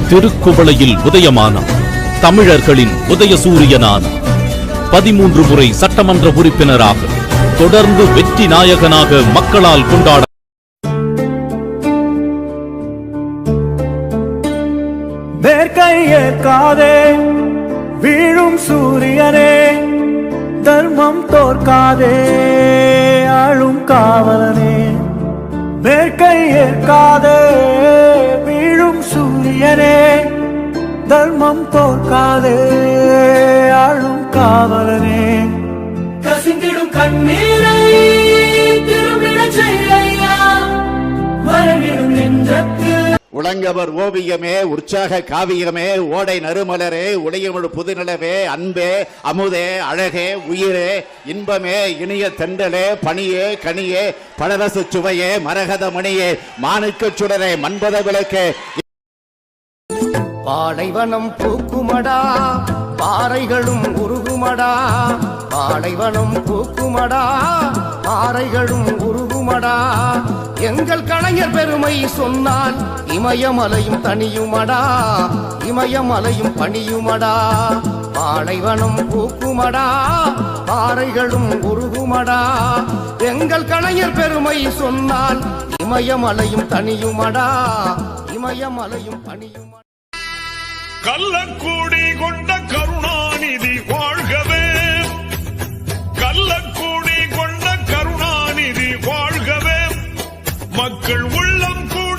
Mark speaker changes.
Speaker 1: திருக்குவளையில் உதயமானார். தமிழர்களின் உதயசூரியனானார். 13 முறை சட்டமன்ற உறுப்பினராக தொடர்ந்து வெற்றி நாயகனாக மக்களால் கொண்டாட
Speaker 2: மேற்கையேற்காதே வீழும் சூரியனே, தர்மம் தோற்காதே ஆளும் காவலனே. மேற்கையேற்காதே வீழும் சூரியனே, தர்மம் தோற்காதே ஆளும் காவலனே. கசிந்திடும் கண்ணீரை திரும்பிடச் செய்யா, மரணிடும் நெஞ்சத்தில்
Speaker 3: உலங்கவர் ஓவியமே, உற்சாக காவியமே, ஓடை நறுமலரே, உடையமிழ் புதுநிலவே, அன்பே, அமுதே, அழகே, உயிரே, இன்பமே, இனிய தெண்டலே, பணியே, கனியே, பழரசு சுவையே, மரகத மணியே, மாணிக்கச் சுடரே, மன்பத விளக்கே.
Speaker 4: பாலைவனம் பூக்குமடா, பாறைகளும் உருகுமடா. பாலைவனம் பூக்குமடா, பாறைகளும் உருகுமடா. எங்கள் கலைஞர் பெருமை சொன்னால் இமயமலையும் தனியுமடா, இமயமலையும் பணியுமடா. பாலைவனம் பூக்குமடா, பாறைகளும் உருகுமடா. எங்கள் கலைஞர் பெருமை சொன்னால் இமயமலையும் தனியுமடா, இமயமலையும் பணியுமடா.
Speaker 5: கள்ளக்கூடி கொண்ட கருணாநிதி வாழ்கவே, கள்ளக்கூடி கொண்ட கருணாநிதி வாழ்கவே. மக்கள் உள்ளம் கூட